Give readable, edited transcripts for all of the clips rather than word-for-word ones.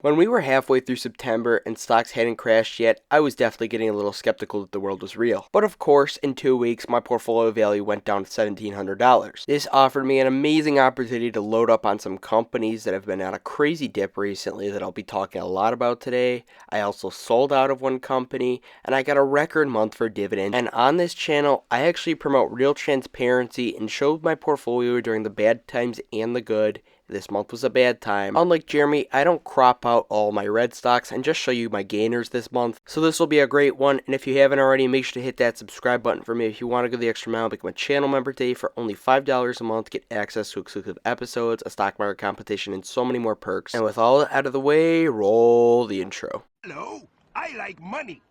When we were halfway through September and stocks hadn't crashed yet, I was definitely getting a little skeptical that the world was real. But of course, in 2 weeks, my portfolio value went down to $1,700. This offered me an amazing opportunity to load up on some companies that have been on a crazy dip recently that I'll be talking a lot about today. I also sold out of one company, and I got a record month for dividends. And on this channel, I actually promote real transparency and showed my portfolio during the bad times and the good. This month was a bad time. Unlike Jeremy, I don't crop out all my red stocks and just show you my gainers this month. So this will be a great one, and if you haven't already, make sure to hit that subscribe button for me. If you want to go the extra mile, become a channel member today for only $5 a month. Get access to exclusive episodes, a stock market competition, and so many more perks. And with all that out of the way, roll the intro. Hello, I like money.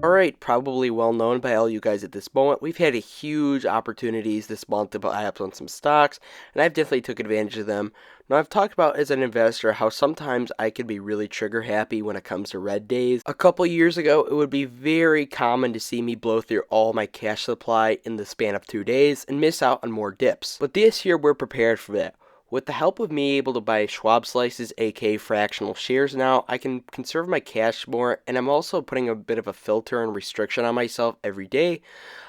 Alright, probably well known by all you guys at this moment, we've had a huge opportunities this month to buy up on some stocks, and I've definitely took advantage of them. Now, I've talked about as an investor how sometimes I can be really trigger happy when it comes to red days. A couple years ago, it would be very common to see me blow through all my cash supply in the span of 2 days and miss out on more dips. But this year, we're prepared for that. With the help of me able to buy Schwab slices, aka fractional shares now, I can conserve my cash more, and I'm also putting a bit of a filter and restriction on myself every day.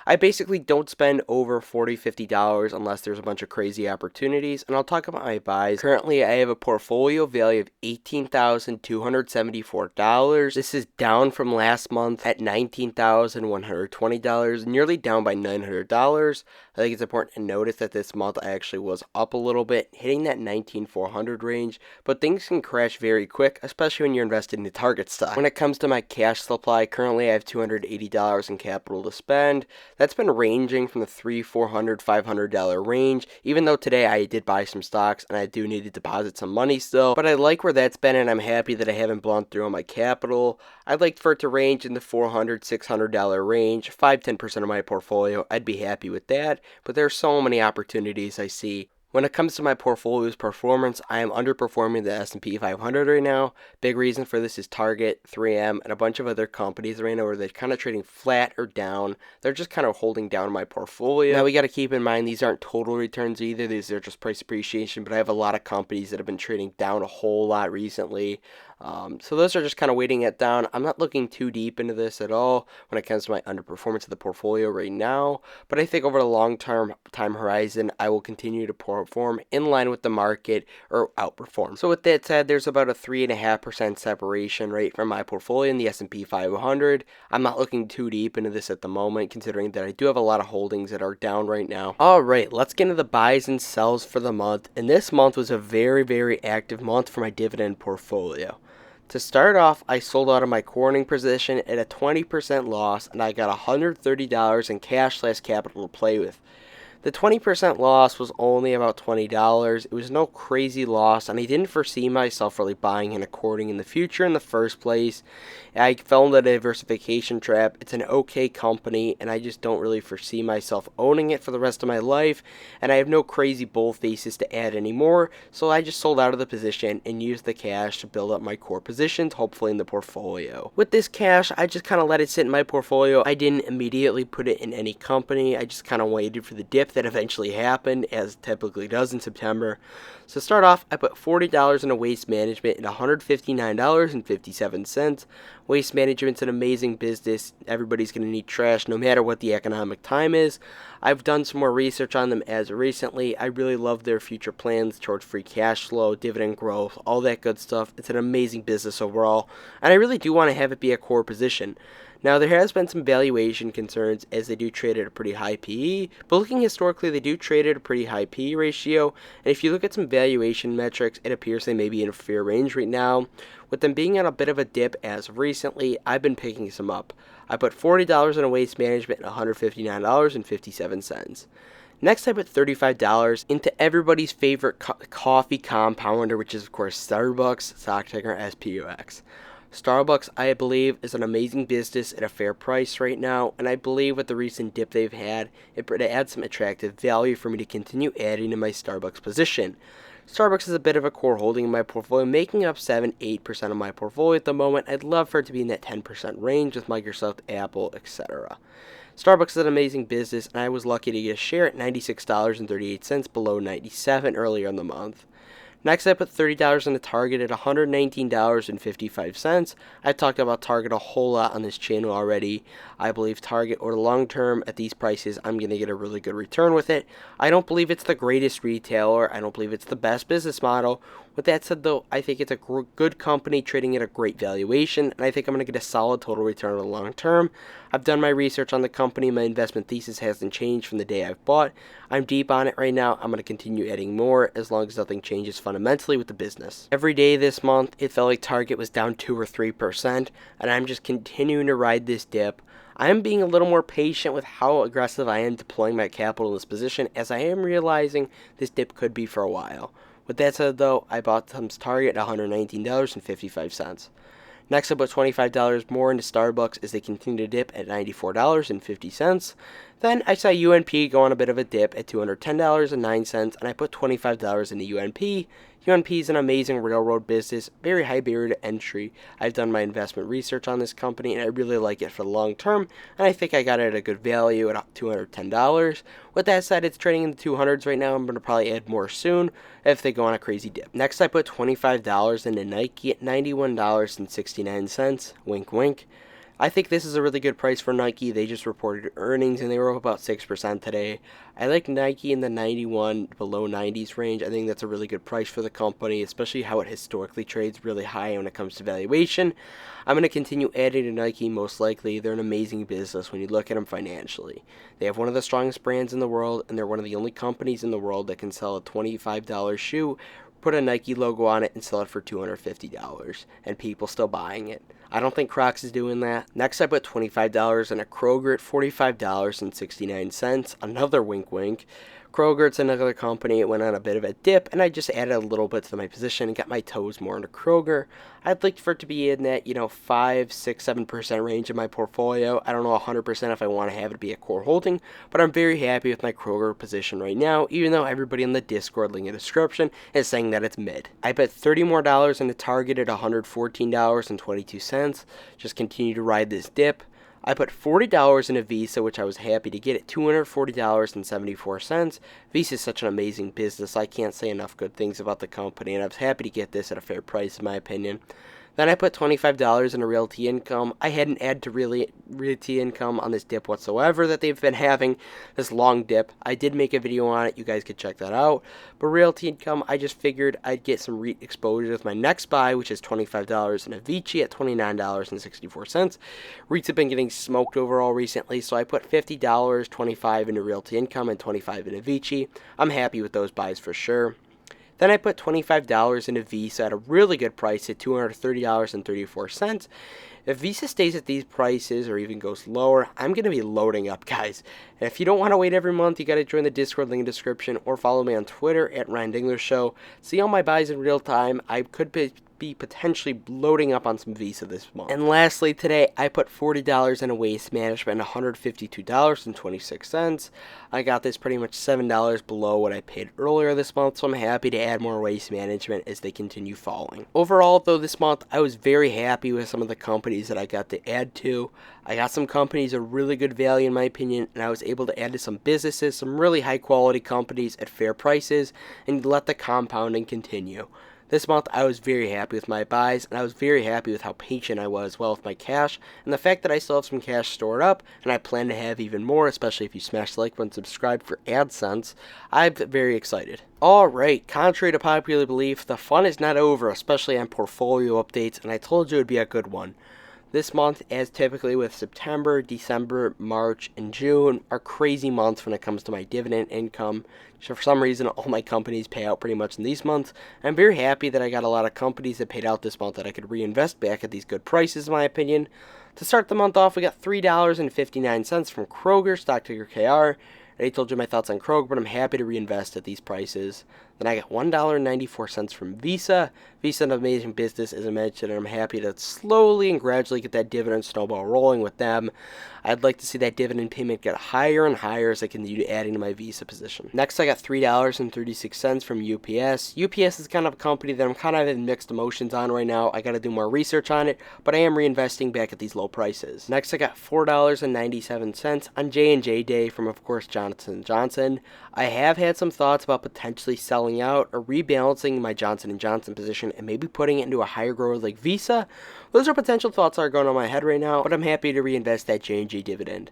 I basically don't spend over $40, $50 unless there's a bunch of crazy opportunities, and I'll talk about my buys. Currently, I have a portfolio value of $18,274. This is down from last month at $19,120, nearly down by $900. I think it's important to notice that this month I actually was up a little bit, hitting that 19,400 range, but things can crash very quick, especially when you're invested in the target stock. When it comes to my cash supply, currently I have $280 in capital to spend. That's been ranging from the $300, $400, $500 range, even though today I did buy some stocks and I do need to deposit some money still, but I like where that's been and I'm happy that I haven't blown through on my capital. I'd like for it to range in the $400, $600 range, 5-10% of my portfolio. I'd be happy with that, but there are so many opportunities I see. When it comes to my portfolio's performance, I am underperforming the S&P 500 right now. Big reason for this is Target, 3M, and a bunch of other companies right now where they're kind of trading flat or down. They're just kind of holding down my portfolio. Now, we got to keep in mind these aren't total returns either. These are just price appreciation, but I have a lot of companies that have been trading down a whole lot recently. So those are just kind of weighting it down. I'm not looking too deep into this at all when it comes to my underperformance of the portfolio right now, but I think over the long-term time horizon, I will continue to perform in line with the market or outperform. So with that said, there's about a 3.5% separation rate from my portfolio in the S&P 500. I'm not looking too deep into this at the moment, considering that I do have a lot of holdings that are down right now. Alright, let's get into the buys and sells for the month, and this month was a very, very active month for my dividend portfolio. To start off, I sold out of my Corning position at a 20% loss, and I got $130 in cash/capital to play with. The 20% loss was only about $20. It was no crazy loss, and I didn't foresee myself really buying in a Corning in the future in the first place. I fell into the diversification trap. It's an okay company, and I just don't really foresee myself owning it for the rest of my life, and I have no crazy bull faces to add anymore, so I just sold out of the position and used the cash to build up my core positions, hopefully in the portfolio. With this cash, I just kind of let it sit in my portfolio. I didn't immediately put it in any company. I just kind of waited for the dip that eventually happened, as it typically does in September. So to start off, I put $40 into waste management at $159.57. Waste management's an amazing business. Everybody's going to need trash no matter what the economic time is. I've done some more research on them as recently. I really love their future plans towards free cash flow, dividend growth, all that good stuff. It's an amazing business overall, and I really do want to have it be a core position. Now, there has been some valuation concerns as they do trade at a pretty high PE, but looking historically, they do trade at a pretty high PE ratio, and if you look at some valuation metrics, it appears they may be in a fair range right now. With them being on a bit of a dip as of recently, I've been picking some up. I put $40 in waste management at $159.57. Next, I put $35 into everybody's favorite coffee compounder, which is, of course, Starbucks, stock ticker SPUX. Starbucks, I believe, is an amazing business at a fair price right now, and I believe with the recent dip they've had, it adds some attractive value for me to continue adding to my Starbucks position. Starbucks is a bit of a core holding in my portfolio, making up 7-8% of my portfolio at the moment. I'd love for it to be in that 10% range with Microsoft, Apple, etc. Starbucks is an amazing business, and I was lucky to get a share at $96.38 below $97 earlier in the month. Next, I put $30 in the Target at $119.55. I've talked about Target a whole lot on this channel already. I believe Target, over the long term, at these prices, I'm going to get a really good return with it. I don't believe it's the greatest retailer. I don't believe it's the best business model. With that said, though, I think it's a good company trading at a great valuation, and I think I'm going to get a solid total return over the long term. I've done my research on the company. My investment thesis hasn't changed from the day I've bought. I'm deep on it right now. I'm going to continue adding more as long as nothing changes fundamentally with the business. Every day this month, it felt like Target was down 2 or 3%, and I'm just continuing to ride this dip. I am being a little more patient with how aggressive I am deploying my capital in this position, as I am realizing this dip could be for a while. With that said, though, I bought some Target at $119.55. Next, I put $25 more into Starbucks as they continue to dip at $94.50. Then I saw UNP go on a bit of a dip at $210.09, and I put $25 into UNP. UNP is an amazing railroad business, very high barrier to entry. I've done my investment research on this company, and I really like it for the long term, and I think I got it at a good value at $210. With that said, it's trading in the 200s right now. I'm going to probably add more soon if they go on a crazy dip. Next, I put $25 into Nike at $91.69. Wink, wink. I think this is a really good price for Nike. They just reported earnings and they were up about 6% today. I like Nike in the 91 below 90s range. I think that's a really good price for the company, especially how it historically trades really high when it comes to valuation. I'm going to continue adding to Nike most likely. They're an amazing business when you look at them financially. They have one of the strongest brands in the world, and they're one of the only companies in the world that can sell a $25 shoe, put a Nike logo on it, and sell it for $250, and people still buying it. I don't think Crocs is doing that. Next, I put $25 in a Kroger at $45.69. Another wink wink. Kroger, it's another company. It went on a bit of a dip, and I just added a little bit to my position and got my toes more into Kroger. I'd like for it to be in that, 5, 6, 7% range of my portfolio. I don't know 100% if I want to have it be a core holding, but I'm very happy with my Kroger position right now, even though everybody in the Discord link in the description is saying that it's mid. I bet $30 more into Target at $114.22. Just continue to ride this dip. I put $40 in a Visa, which I was happy to get at $240.74. Visa is such an amazing business. I can't say enough good things about the company, and I was happy to get this at a fair price, in my opinion. Then I put $25 into Realty Income. I hadn't added to Realty Income on this dip whatsoever that they've been having, this long dip. I did make a video on it. You guys could check that out. But Realty Income, I just figured I'd get some REIT exposure with my next buy, which is $25 in Avicii at $29.64. REITs have been getting smoked overall recently, so I put $50, $25 into Realty Income, and $25 in Avicii. I'm happy with those buys for sure. Then I put $25 into Visa at a really good price at $230.34. If Visa stays at these prices or even goes lower, I'm going to be loading up, guys. And if you don't want to wait every month, you got to join the Discord link in the description or follow me on Twitter at Ryan Dingler Show. See all my buys in real time. I could be potentially loading up on some Visa this month. And lastly, today I put $40 in a Waste Management and $152.26. I got this pretty much $7 below what I paid earlier this month, so I'm happy to add more Waste Management as they continue falling. Overall, though, this month I was very happy with some of the companies that I got to add to. I got some companies at really good value in my opinion, and I was able to add to some businesses, some really high quality companies at fair prices, and let the compounding continue. This month, I was very happy with my buys, and I was very happy with how patient I was as well with my cash, and the fact that I still have some cash stored up, and I plan to have even more, especially if you smash the like button and subscribe for AdSense. I'm very excited. Alright, contrary to popular belief, the fun is not over, especially on portfolio updates, and I told you it would be a good one. This month, as typically with September, December, March, and June, are crazy months when it comes to my dividend income. So for some reason, all my companies pay out pretty much in these months. I'm very happy that I got a lot of companies that paid out this month that I could reinvest back at these good prices, in my opinion. To start the month off, we got $3.59 from Kroger, stock ticker KR. I already told you my thoughts on Kroger, but I'm happy to reinvest at these prices. Then I got $1.94 from Visa. Visa, an amazing business, as I mentioned, and I'm happy to slowly and gradually get that dividend snowball rolling with them. I'd like to see that dividend payment get higher and higher as I continue adding to my Visa position. Next, I got $3.36 from UPS. UPS is kind of a company that I'm kind of in mixed emotions on right now. I got to do more research on it, but I am reinvesting back at these low prices. Next, I got $4.97 on J&J Day from, of course, Johnson & Johnson. I have had some thoughts about potentially selling selling out or rebalancing my Johnson & Johnson position and maybe putting it into a higher grower like Visa. Those are potential thoughts that are going on in my head right now, but I'm happy to reinvest that J&J dividend.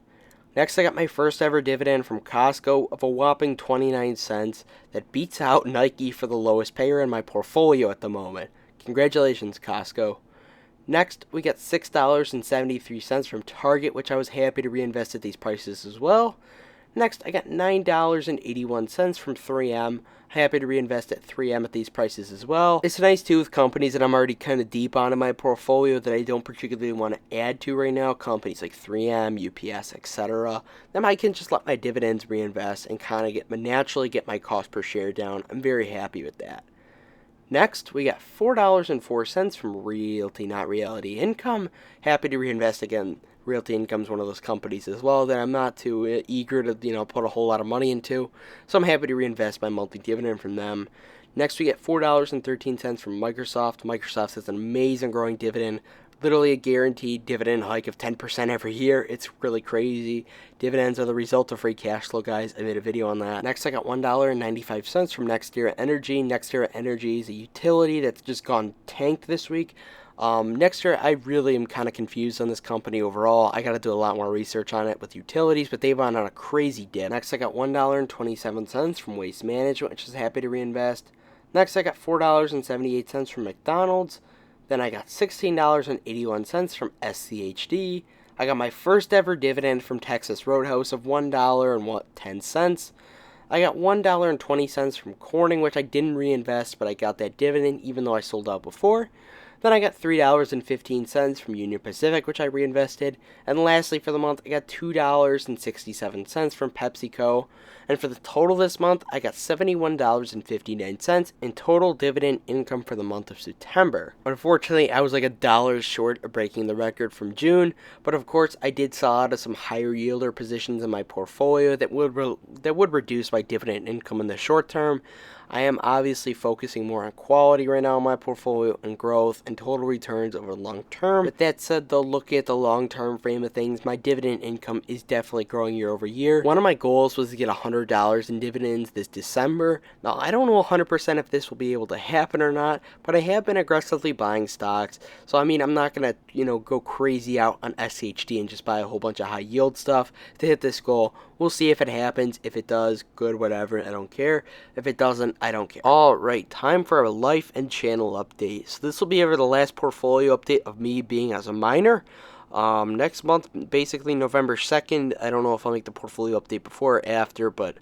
Next, I got my first ever dividend from Costco of a whopping 29 cents that beats out Nike for the lowest payer in my portfolio at the moment. Congratulations, Costco. Next, we got $6.73 from Target, which I was happy to reinvest at these prices as well. Next, I got $9.81 from 3M. Happy to reinvest at 3M at these prices as well. It's nice too with companies that I'm already kind of deep on in my portfolio that I don't particularly want to add to right now. Companies like 3M, UPS, etc. Then I can just let my dividends reinvest and kind of naturally get my cost per share down. I'm very happy with that. Next, we got $4.04 from Realty Not Reality Income. Happy to reinvest again. Realty Income is one of those companies as well that I'm not too eager to put a whole lot of money into. So I'm happy to reinvest my monthly dividend from them. Next, we get $4.13 from Microsoft. Microsoft has an amazing growing dividend. Literally a guaranteed dividend hike of 10% every year. It's really crazy. Dividends are the result of free cash flow, guys. I made a video on that. Next, I got $1.95 from NextEra Energy. NextEra Energy is a utility that's just gone tanked this week. Next year, I really am kind of confused on this company overall. I got to do a lot more research on it with utilities, but they've gone on a crazy dip. Next, I got $1.27 from Waste Management, which is happy to reinvest. Next, I got $4.78 from McDonald's. Then I got $16.81 from SCHD. I got my first ever dividend from Texas Roadhouse of $1.10. I got $1.20 from Corning, which I didn't reinvest, but I got that dividend even though I sold out before. Then I got $3.15 from Union Pacific, which I reinvested. And lastly, for the month, I got $2.67 from PepsiCo. And for the total this month, I got $71.59 in total dividend income for the month of September. Unfortunately, I was like $1 short of breaking the record from June. But of course, I did sell out of some higher yielder positions in my portfolio that would reduce my dividend income in the short term. I am obviously focusing more on quality right now in my portfolio and growth and total returns over the long term. With that said, though, looking at the long term frame of things, my dividend income is definitely growing year over year. One of my goals was to get $100 in dividends this December. Now, I don't know 100% if this will be able to happen or not, but I have been aggressively buying stocks. So, I mean, I'm not going to, go crazy out on SHD and just buy a whole bunch of high yield stuff to hit this goal. We'll see if it happens. If it does, good, whatever. I don't care. If it doesn't, I don't care. Alright, time for a life and channel update. So this will be ever the last portfolio update of me being as a miner. Next month, basically November 2nd. I don't know if I'll make the portfolio update before or after, but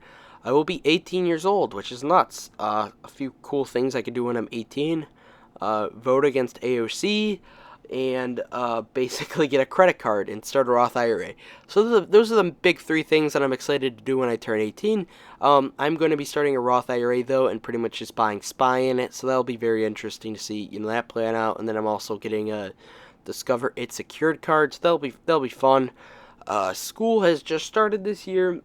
I will be 18 years old, which is nuts. A few cool things I can do when I'm 18. Vote against AOC. And basically get a credit card and start a Roth IRA. So those are the big three things that I'm excited to do when I turn 18. I'm going to be starting a Roth IRA, though, and pretty much just buying SPY in it. So that'll be very interesting to see that plan out. And then I'm also getting a Discover It Secured card. So that'll be fun. School has just started this year.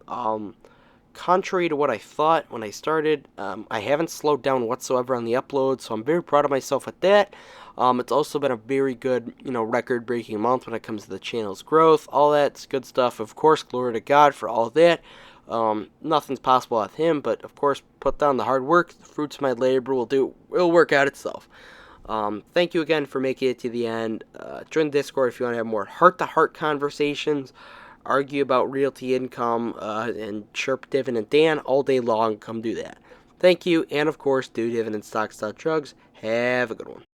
Contrary to what I thought when I started, I haven't slowed down whatsoever on the upload, so I'm very proud of myself with that. It's also been a very good, record-breaking month when it comes to the channel's growth. All that's good stuff. Of course, glory to God for all of that. Nothing's possible with Him, but of course, put down the hard work. The fruits of my labor will work out itself. Thank you again for making it to the end. Join the Discord if you want to have more heart-to-heart conversations. Argue about realty income and chirp Dividend Dan all day long. Come do that. Thank you, and of course, do Dividend Stocks, Drugs. Have a good one.